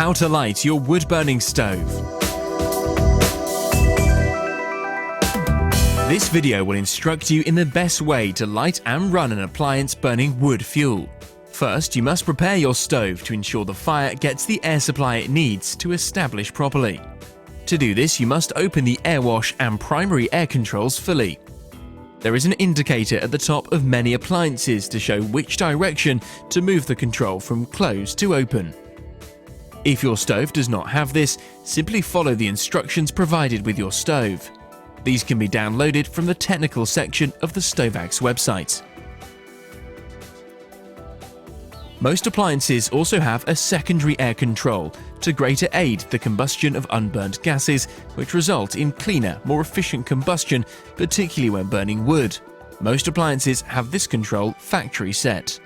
How to light your wood-burning stove. This video will instruct you in the best way to light and run an appliance burning wood fuel. First, you must prepare your stove to ensure the fire gets the air supply it needs to establish properly. To do this, you must open the air wash and primary air controls fully. There is an indicator at the top of many appliances to show which direction to move the control from closed to open. If your stove does not have this, simply follow the instructions provided with your stove. These can be downloaded from the technical section of the Stovax website. Most appliances also have a secondary air control to greater aid the combustion of unburnt gases, which result in cleaner, more efficient combustion, particularly when burning wood. Most appliances have this control factory set.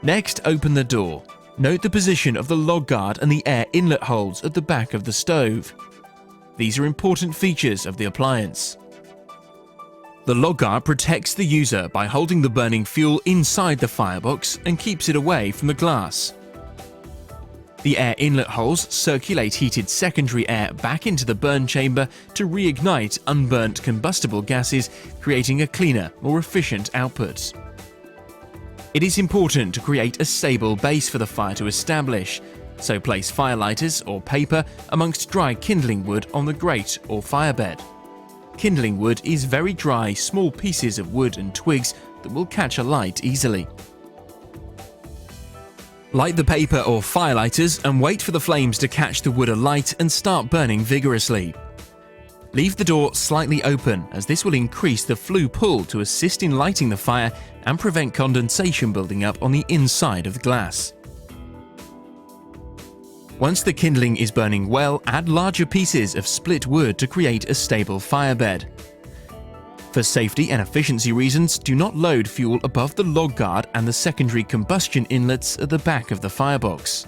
Next, open the door. Note the position of the log guard and the air inlet holes at the back of the stove. These are important features of the appliance. The log guard protects the user by holding the burning fuel inside the firebox and keeps it away from the glass. The air inlet holes circulate heated secondary air back into the burn chamber to reignite unburnt combustible gases, creating a cleaner, more efficient output. It is important to create a stable base for the fire to establish, so place firelighters or paper amongst dry kindling wood on the grate or firebed. Kindling wood is very dry, small pieces of wood and twigs that will catch a light easily. Light the paper or firelighters and wait for the flames to catch the wood alight and start burning vigorously. Leave the door slightly open, as this will increase the flue pull to assist in lighting the fire and prevent condensation building up on the inside of the glass. Once the kindling is burning well, add larger pieces of split wood to create a stable firebed. For safety and efficiency reasons, do not load fuel above the log guard and the secondary combustion inlets at the back of the firebox.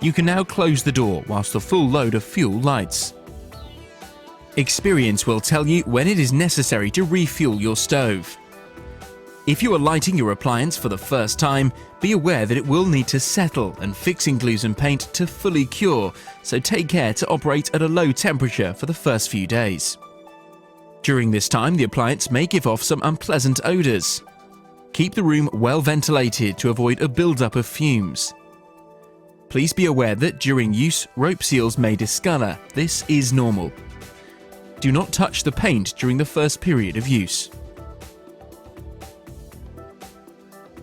You can now close the door whilst the full load of fuel lights. Experience will tell you when it is necessary to refuel your stove. If you are lighting your appliance for the first time, be aware that it will need to settle and fixing glues and paint to fully cure, so take care to operate at a low temperature for the first few days. During this time, the appliance may give off some unpleasant odors. Keep the room well ventilated to avoid a buildup of fumes. Please be aware that during use, rope seals may discolor. This is normal. Do not touch the paint during the first period of use.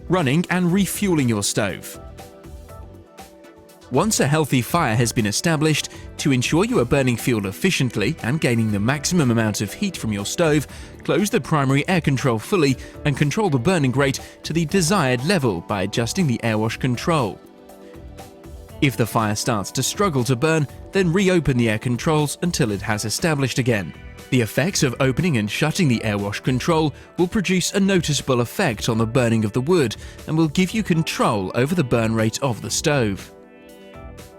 Running and refueling your stove. Once a healthy fire has been established, to ensure you are burning fuel efficiently and gaining the maximum amount of heat from your stove, close the primary air control fully and control the burning rate to the desired level by adjusting the air wash control. If the fire starts to struggle to burn, then reopen the air controls until it has established again. The effects of opening and shutting the air wash control will produce a noticeable effect on the burning of the wood and will give you control over the burn rate of the stove.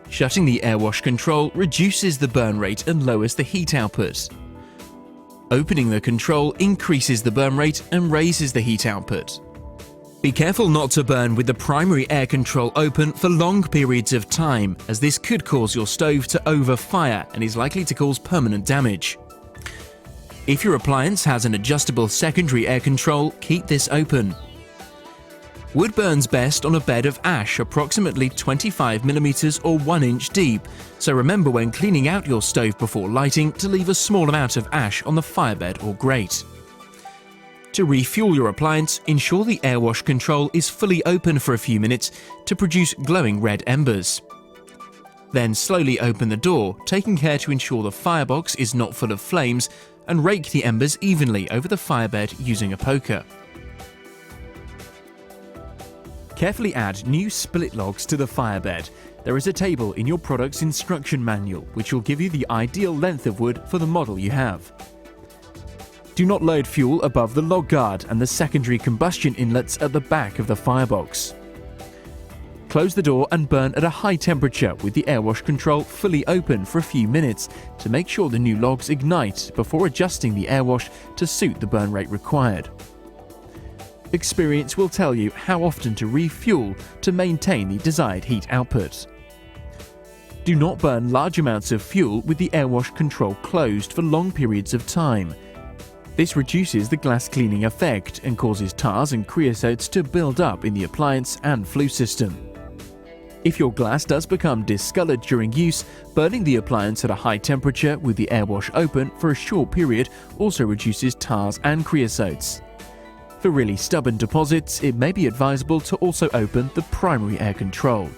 Shutting the air wash control reduces the burn rate and lowers the heat output. Opening the control increases the burn rate and raises the heat output. Be careful not to burn with the primary air control open for long periods of time, as this could cause your stove to overfire and is likely to cause permanent damage. If your appliance has an adjustable secondary air control, keep this open. Wood burns best on a bed of ash approximately 25mm or 1 inch deep, so remember when cleaning out your stove before lighting to leave a small amount of ash on the firebed or grate. To refuel your appliance, ensure the air wash control is fully open for a few minutes to produce glowing red embers. Then slowly open the door, taking care to ensure the firebox is not full of flames, and rake the embers evenly over the firebed using a poker. Carefully add new split logs to the firebed. There is a table in your product's instruction manual which will give you the ideal length of wood for the model you have. Do not load fuel above the log guard and the secondary combustion inlets at the back of the firebox. Close the door and burn at a high temperature with the air wash control fully open for a few minutes to make sure the new logs ignite before adjusting the air wash to suit the burn rate required. Experience will tell you how often to refuel to maintain the desired heat output. Do not burn large amounts of fuel with the airwash control closed for long periods of time. This reduces the glass cleaning effect and causes tars and creosotes to build up in the appliance and flue system. If your glass does become discolored during use, burning the appliance at a high temperature with the airwash open for a short period also reduces tars and creosotes. For really stubborn deposits, it may be advisable to also open the primary air control.